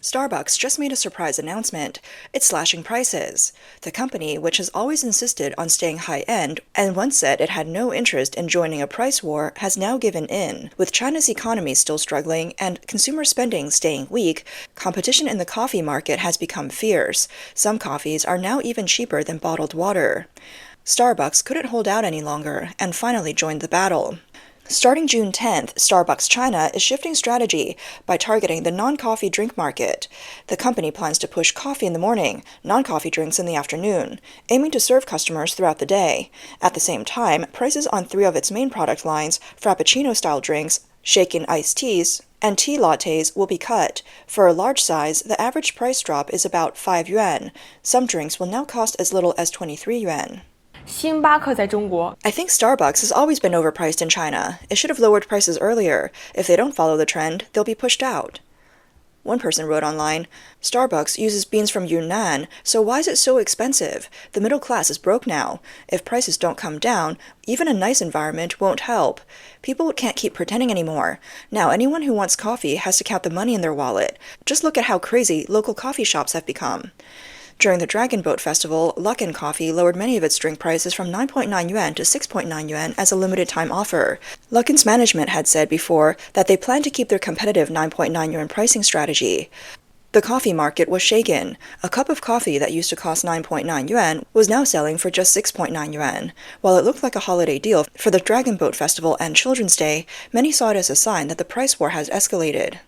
Starbucks just made a surprise announcement. It's slashing prices. The company, which has always insisted on staying high-end and once said it had no interest in joining a price war, has now given in. With China's economy still struggling and consumer spending staying weak, competition in the coffee market has become fierce. Some coffees are now even cheaper than bottled water. Starbucks couldn't hold out any longer and finally joined the battle. Starting June 10th, Starbucks China is shifting strategy by targeting the non-coffee drink market. The company plans to push coffee in the morning, non-coffee drinks in the afternoon, aiming to serve customers throughout the day. At the same time, prices on 3 of its main product lines, Frappuccino-style drinks, shaken iced teas, and tea lattes will be cut. For a large size, the average price drop is about 5 yuan. Some drinks will now cost as little as 23 yuan. 星巴克在中国 I think Starbucks has always been overpriced in China. It should have lowered prices earlier. If they don't follow the trend, they'll be pushed out. One person wrote online, Starbucks uses beans from Yunnan, so why is it so expensive? The middle class is broke now. If prices don't come down, even a nice environment won't help. People can't keep pretending anymore. Now anyone who wants coffee has to count the money in their wallet. Just look at how crazy local coffee shops have become. During the Dragon Boat Festival, Luckin Coffee lowered many of its drink prices from 9.9 yuan to 6.9 yuan as a limited-time offer. Luckin's management had said before that they plan to keep their competitive 9.9 yuan pricing strategy. The coffee market was shaken. A cup of coffee that used to cost 9.9 yuan was now selling for just 6.9 yuan. While it looked like a holiday deal for the Dragon Boat Festival and Children's Day, many saw it as a sign that the price war has escalated.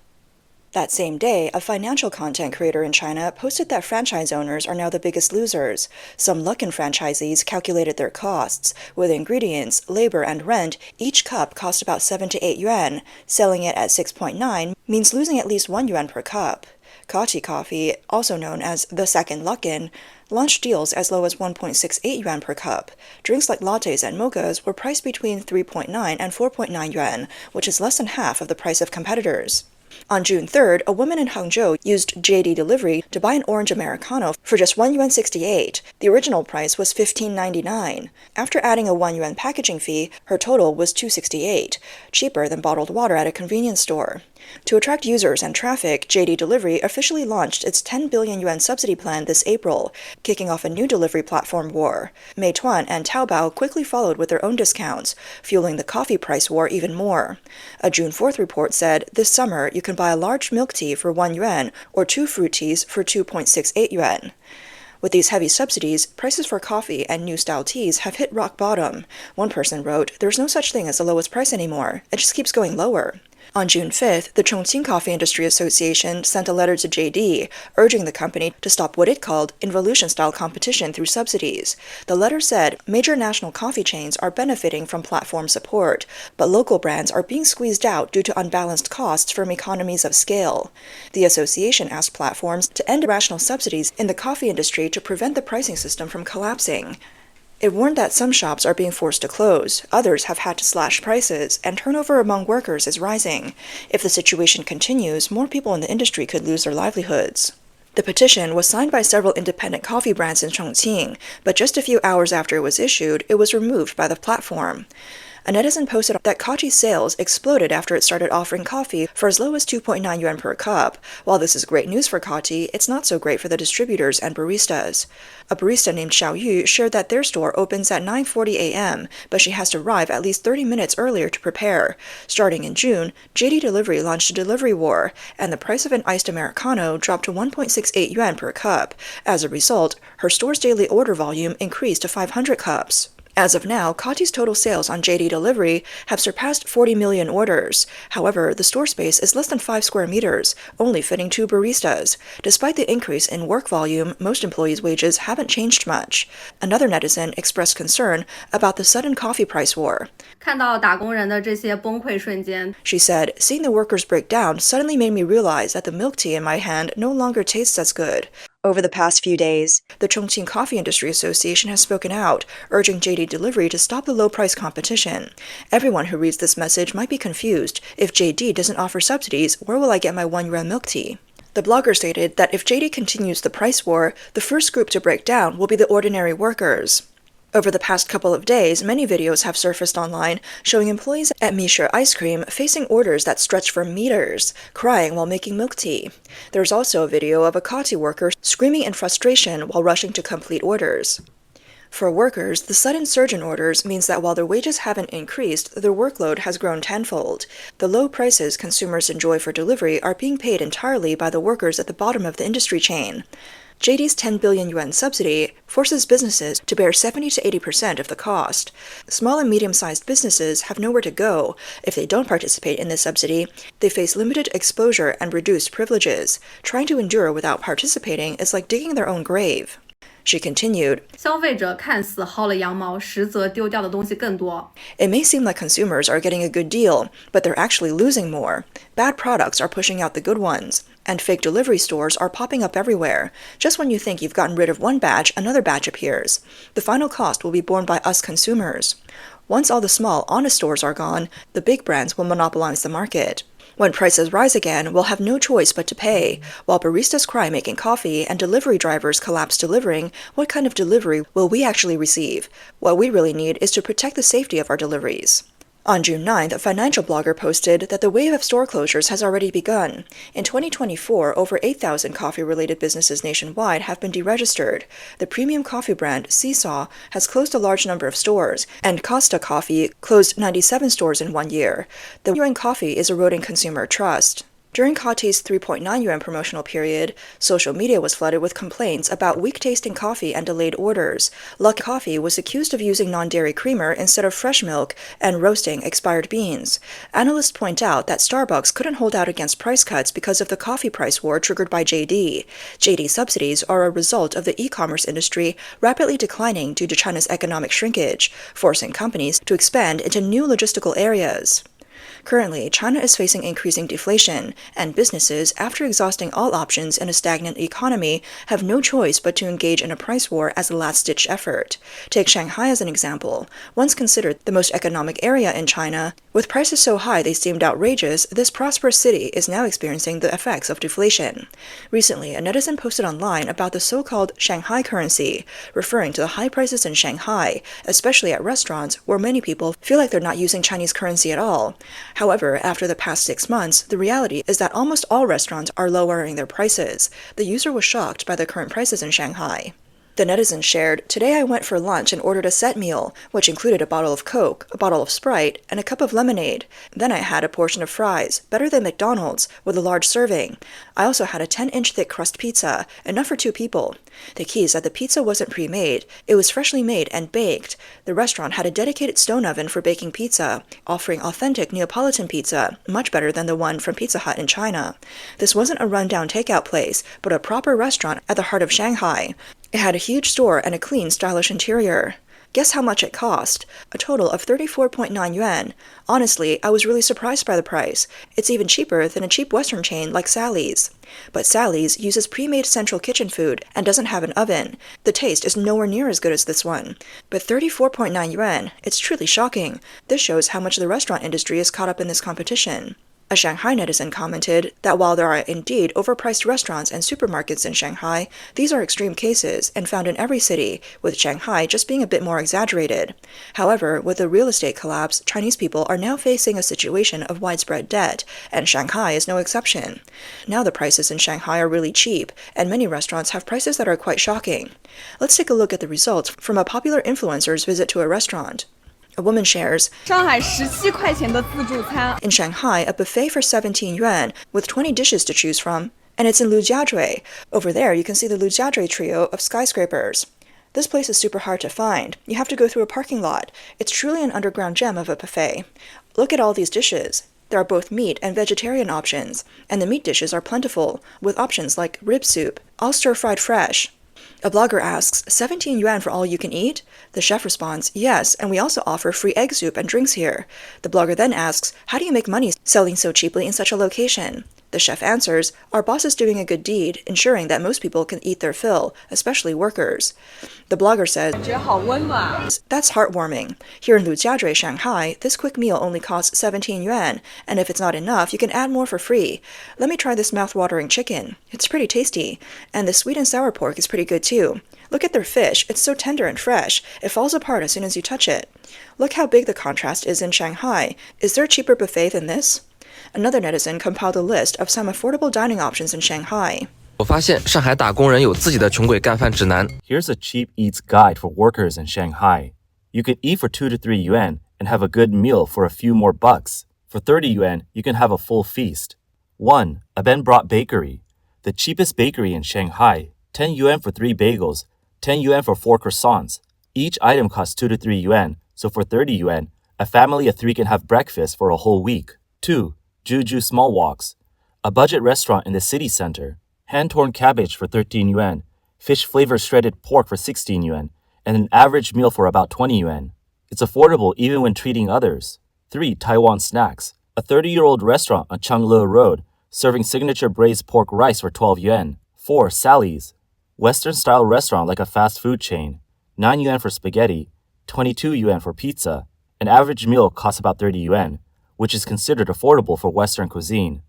That same day, a financial content creator in China posted that franchise owners are now the biggest losers. Some Luckin franchisees calculated their costs. With ingredients, labor, and rent, each cup cost about 7 to 8 yuan. Selling it at 6.9 means losing at least 1 yuan per cup. Kati Coffee, also known as the second Luckin, launched deals as low as 1.68 yuan per cup. Drinks like lattes and mochas were priced between 3.9 and 4.9 yuan, which is less than half of the price of competitors. On June 3rd, a woman in Hangzhou used JD Delivery to buy an orange Americano for just 1 yuan 68. The original price was 15.99. After adding a 1 yuan packaging fee, her total was 2.68, cheaper than bottled water at a convenience store. To attract users and traffic, JD Delivery officially launched its 10 billion yuan subsidy plan this April, kicking off a new delivery platform war. Meituan and Taobao quickly followed with their own discounts, fueling the coffee price war even more. A June 4th report said, this summer you can buy a large milk tea for 1 yuan or 2 fruit teas for 2.68 yuan. With these heavy subsidies, prices for coffee and new-style teas have hit rock bottom. One person wrote, there's no such thing as the lowest price anymore. It just keeps going lower. On June 5th, the Chongqing Coffee Industry Association sent a letter to JD, urging the company to stop what it called involution-style competition through subsidies. The letter said major national coffee chains are benefiting from platform support, but local brands are being squeezed out due to unbalanced costs from economies of scale. The association asked platforms to end irrational subsidies in the coffee industry to prevent the pricing system from collapsing. It warned that some shops are being forced to close, others have had to slash prices, and turnover among workers is rising. If the situation continues, more people in the industry could lose their livelihoods. The petition was signed by several independent coffee brands in Chongqing, but just a few hours after it was issued, it was removed by the platform. A netizen posted that Kati's sales exploded after it started offering coffee for as low as 2.9 yuan per cup. While this is great news for Kati, it's not so great for the distributors and baristas. A barista named Xiao Yu shared that their store opens at 9:40 a.m., but she has to arrive at least 30 minutes earlier to prepare. Starting in June, JD Delivery launched a delivery war, and the price of an iced Americano dropped to 1.68 yuan per cup. As a result, her store's daily order volume increased to 500 cups. As of now, Kati's total sales on JD Delivery have surpassed 40 million orders. However, the store space is less than 5 square meters, only fitting 2 baristas. Despite the increase in work volume, most employees' wages haven't changed much. Another netizen expressed concern about the sudden coffee price war. 看到打工人的这些崩溃瞬间 She said, seeing the workers break down suddenly made me realize that the milk tea in my hand no longer tastes as good. Over the past few days, the Chongqing Coffee Industry Association has spoken out, urging JD Delivery to stop the low-price competition. Everyone who reads this message might be confused. If JD doesn't offer subsidies, where will I get my 1 yuan milk tea? The blogger stated that if JD continues the price war, the first group to break down will be the ordinary workers. Over the past couple of days, many videos have surfaced online showing employees at Misha Ice Cream facing orders that stretch for meters, crying while making milk tea. There's also a video of a coffee worker screaming in frustration while rushing to complete orders. For workers, the sudden surge in orders means that while their wages haven't increased, their workload has grown tenfold. The low prices consumers enjoy for delivery are being paid entirely by the workers at the bottom of the industry chain. JD's 10 billion yuan subsidy forces businesses to bear 70 to 80% of the cost. Small and medium-sized businesses have nowhere to go. If they don't participate in this subsidy, they face limited exposure and reduced privileges. Trying to endure without participating is like digging their own grave. She continued, 消费者看似薅了羊毛，实则丢掉的东西更多。 It may seem like consumers are getting a good deal, but they're actually losing more. Bad products are pushing out the good ones, and fake delivery stores are popping up everywhere. Just when you think you've gotten rid of one batch, another batch appears. The final cost will be borne by us consumers. Once all the small, honest stores are gone, the big brands will monopolize the market. When prices rise again, we'll have no choice but to pay. While baristas cry making coffee and delivery drivers collapse delivering, what kind of delivery will we actually receive? What we really need is to protect the safety of our deliveries. On June 9th, a financial blogger posted that the wave of store closures has already begun. In 2024, over 8,000 coffee-related businesses nationwide have been deregistered. The premium coffee brand Seesaw has closed a large number of stores, and Costa Coffee closed 97 stores in 1 year. The yuan coffee is eroding consumer trust. During Coffee's 3.9 yuan promotional period, social media was flooded with complaints about weak-tasting coffee and delayed orders. Luck Coffee was accused of using non-dairy creamer instead of fresh milk and roasting expired beans. Analysts point out that Starbucks couldn't hold out against price cuts because of the coffee price war triggered by JD. JD subsidies are a result of the e-commerce industry rapidly declining due to China's economic shrinkage, forcing companies to expand into new logistical areas. Currently, China is facing increasing deflation, and businesses, after exhausting all options in a stagnant economy, have no choice but to engage in a price war as a last-ditch effort. Take Shanghai as an example. Once considered the most economic area in China, with prices so high they seemed outrageous, this prosperous city is now experiencing the effects of deflation. Recently, a netizen posted online about the so-called Shanghai currency, referring to the high prices in Shanghai, especially at restaurants where many people feel like they're not using Chinese currency at all. However, after the past 6 months, the reality is that almost all restaurants are lowering their prices. The user was shocked by the current prices in Shanghai. The netizen shared, "Today I went for lunch and ordered a set meal, which included a bottle of Coke, a bottle of Sprite, and a cup of lemonade. Then I had a portion of fries, better than McDonald's, with a large serving. I also had a 10-inch thick crust pizza, enough for 2 people. The key is that the pizza wasn't pre-made. It was freshly made and baked. The restaurant had a dedicated stone oven for baking pizza, offering authentic Neapolitan pizza, much better than the one from Pizza Hut in China. This wasn't a run-down takeout place, but a proper restaurant at the heart of Shanghai. It had a huge store and a clean, stylish interior. Guess how much it cost? A total of 34.9 yuan. Honestly, I was really surprised by the price. It's even cheaper than a cheap Western chain like Sally's. But Sally's uses pre-made central kitchen food and doesn't have an oven. The taste is nowhere near as good as this one. But 34.9 yuan, it's truly shocking. This shows how much the restaurant industry is caught up in this competition. A Shanghai netizen commented that while there are indeed overpriced restaurants and supermarkets in Shanghai, these are extreme cases and found in every city, with Shanghai just being a bit more exaggerated. However, with the real estate collapse, Chinese people are now facing a situation of widespread debt, and Shanghai is no exception. Now the prices in Shanghai are really cheap, and many restaurants have prices that are quite shocking. Let's take a look at the results from a popular influencer's visit to a restaurant. A woman shares, "17块钱的自助餐." In Shanghai, a buffet for 17 yuan, with 20 dishes to choose from, and it's in Lujiazhui. Over there, you can see the Lujiazhui trio of skyscrapers. This place is super hard to find. You have to go through a parking lot. It's truly an underground gem of a buffet. Look at all these dishes. There are both meat and vegetarian options, and the meat dishes are plentiful, with options like rib soup, all stir-fried fresh. A blogger asks, 17 yuan for all you can eat? The chef responds, yes, and we also offer free egg soup and drinks here. The blogger then asks, how do you make money selling so cheaply in such a location? The chef answers, "Our boss is doing a good deed, ensuring that most people can eat their fill, especially workers." The blogger says, "That's heartwarming. Here in Lujiazhui, Shanghai, this quick meal only costs 17 yuan, and if it's not enough, you can add more for free. Let me try this mouth-watering chicken. It's pretty tasty. And the sweet and sour pork is pretty good too. Look at their fish. It's so tender and fresh. It falls apart as soon as you touch it. Look how big the contrast is in Shanghai. Is there a cheaper buffet than this?" Another netizen compiled a list of some affordable dining options in Shanghai. 我发现上海打工人有自己的穷鬼干饭指南。 Here's a cheap eats guide for workers in Shanghai. You can eat for 2 to 3 yuan and have a good meal for a few more bucks. For 30 yuan, you can have a full feast. 1. A Ben Brought Bakery. The cheapest bakery in Shanghai. 10 yuan for 3 bagels, 10 yuan for 4 croissants. Each item costs 2 to 3 yuan, so for 30 yuan, a family of 3 can have breakfast for a whole week. 2. Juju Small Walks. A budget restaurant in the city center. Hand-torn cabbage for 13 yuan, fish-flavored shredded pork for 16 yuan, and an average meal for about 20 yuan. It's affordable even when treating others. 3. Taiwan Snacks. A 30-year-old restaurant on Changle Road, serving signature braised pork rice for 12 yuan. 4. Sally's. Western-style restaurant like a fast food chain. 9 yuan for spaghetti, 22 yuan for pizza. An average meal costs about 30 yuan, which is considered affordable for Western cuisine.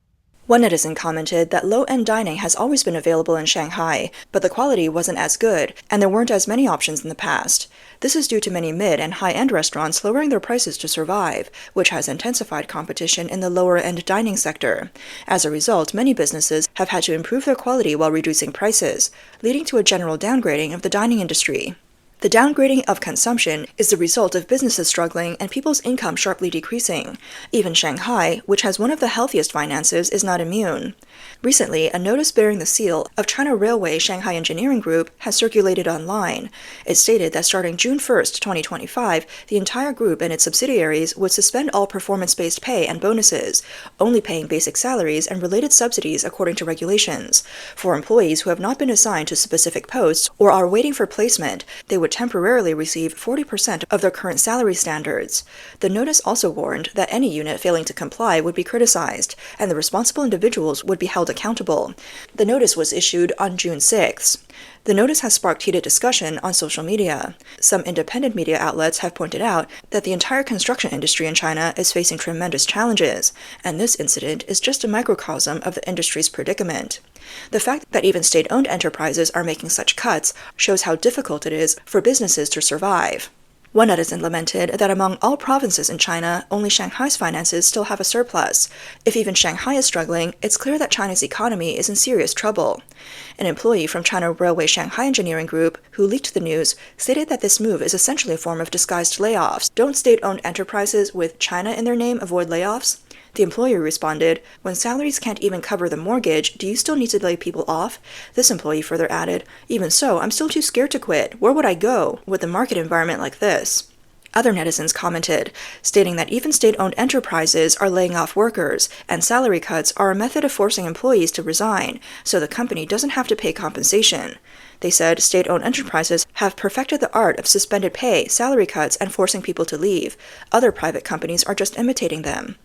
One netizen commented that low-end dining has always been available in Shanghai, but the quality wasn't as good, and there weren't as many options in the past. This is due to many mid- and high-end restaurants lowering their prices to survive, which has intensified competition in the lower-end dining sector. As a result, many businesses have had to improve their quality while reducing prices, leading to a general downgrading of the dining industry. The downgrading of consumption is the result of businesses struggling and people's income sharply decreasing. Even Shanghai, which has one of the healthiest finances, is not immune. Recently, a notice bearing the seal of China Railway Shanghai Engineering Group has circulated online. It stated that starting June 1st, 2025, the entire group and its subsidiaries would suspend all performance-based pay and bonuses, only paying basic salaries and related subsidies according to regulations. For employees who have not been assigned to specific posts or are waiting for placement, they would temporarily receive 40% of their current salary standards. The notice also warned that any unit failing to comply would be criticized, and the responsible individuals would be held accountable. The notice was issued on June 6th. The notice has sparked heated discussion on social media. Some independent media outlets have pointed out that the entire construction industry in China is facing tremendous challenges, and this incident is just a microcosm of the industry's predicament. The fact that even state-owned enterprises are making such cuts shows how difficult it is for businesses to survive. One netizen lamented that among all provinces in China, only Shanghai's finances still have a surplus. If even Shanghai is struggling, it's clear that China's economy is in serious trouble. An employee from China Railway Shanghai Engineering Group, who leaked the news, stated that this move is essentially a form of disguised layoffs. Don't state-owned enterprises with China in their name avoid layoffs? The employer responded, "When salaries can't even cover the mortgage, do you still need to lay people off?" This employee further added, "Even so, I'm still too scared to quit. Where would I go with a market environment like this?" Other netizens commented, stating that even state-owned enterprises are laying off workers, and salary cuts are a method of forcing employees to resign, so the company doesn't have to pay compensation. They said state-owned enterprises have perfected the art of suspended pay, salary cuts, and forcing people to leave. Other private companies are just imitating them.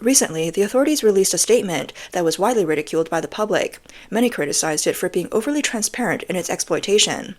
Recently, the authorities released a statement that was widely ridiculed by the public. Many criticized it for being overly transparent in its exploitation.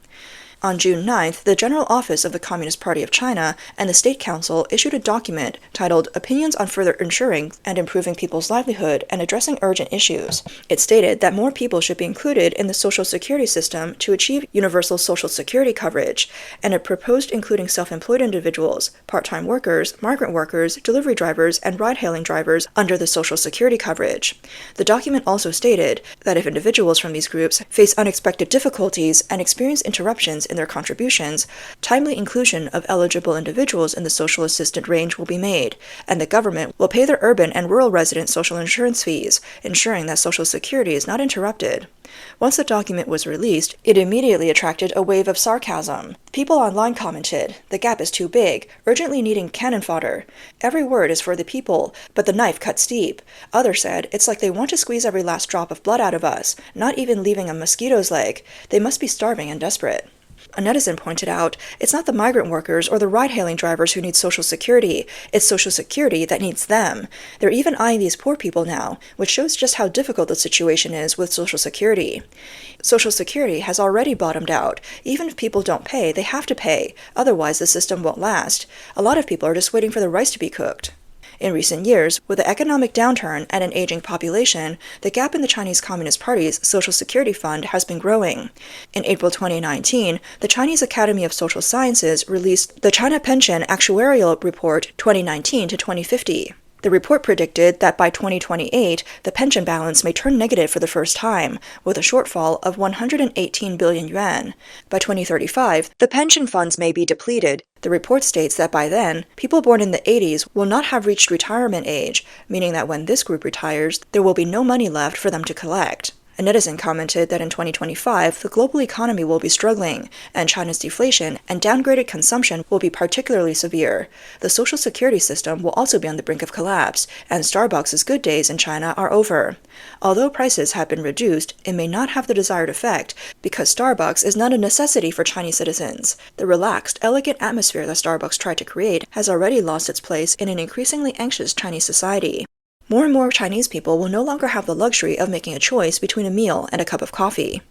On June 9th, the General Office of the Communist Party of China and the State Council issued a document titled Opinions on Further Ensuring and Improving People's Livelihood and Addressing Urgent Issues. It stated that more people should be included in the social security system to achieve universal social security coverage, and it proposed including self-employed individuals, part-time workers, migrant workers, delivery drivers, and ride-hailing drivers under the social security coverage. The document also stated that if individuals from these groups face unexpected difficulties and experience interruptions in their contributions, timely inclusion of eligible individuals in the social assistant range will be made, and the government will pay their urban and rural resident social insurance fees, ensuring that Social Security is not interrupted. Once the document was released, it immediately attracted a wave of sarcasm. People online commented, "The gap is too big, urgently needing cannon fodder. Every word is for the people, but the knife cuts deep." Others said, "It's like they want to squeeze every last drop of blood out of us, not even leaving a mosquito's leg. They must be starving and desperate." A netizen pointed out, it's not the migrant workers or the ride-hailing drivers who need Social Security, it's Social Security that needs them. They're even eyeing these poor people now, which shows just how difficult the situation is with Social Security. Social Security has already bottomed out. Even if people don't pay, they have to pay, otherwise the system won't last. A lot of people are just waiting for the rice to be cooked. In recent years, with the economic downturn and an aging population, the gap in the Chinese Communist Party's Social Security Fund has been growing. In April 2019, the Chinese Academy of Social Sciences released the China Pension Actuarial Report 2019 to 2050. The report predicted that by 2028, the pension balance may turn negative for the first time, with a shortfall of 118 billion yuan. By 2035, the pension funds may be depleted. The report states that by then, people born in the 80s will not have reached retirement age, meaning that when this group retires, there will be no money left for them to collect. A netizen commented that in 2025, the global economy will be struggling, and China's deflation and downgraded consumption will be particularly severe. The social security system will also be on the brink of collapse, and Starbucks' good days in China are over. Although prices have been reduced, it may not have the desired effect, because Starbucks is not a necessity for Chinese citizens. The relaxed, elegant atmosphere that Starbucks tried to create has already lost its place in an increasingly anxious Chinese society. More and more Chinese people will no longer have the luxury of making a choice between a meal and a cup of coffee.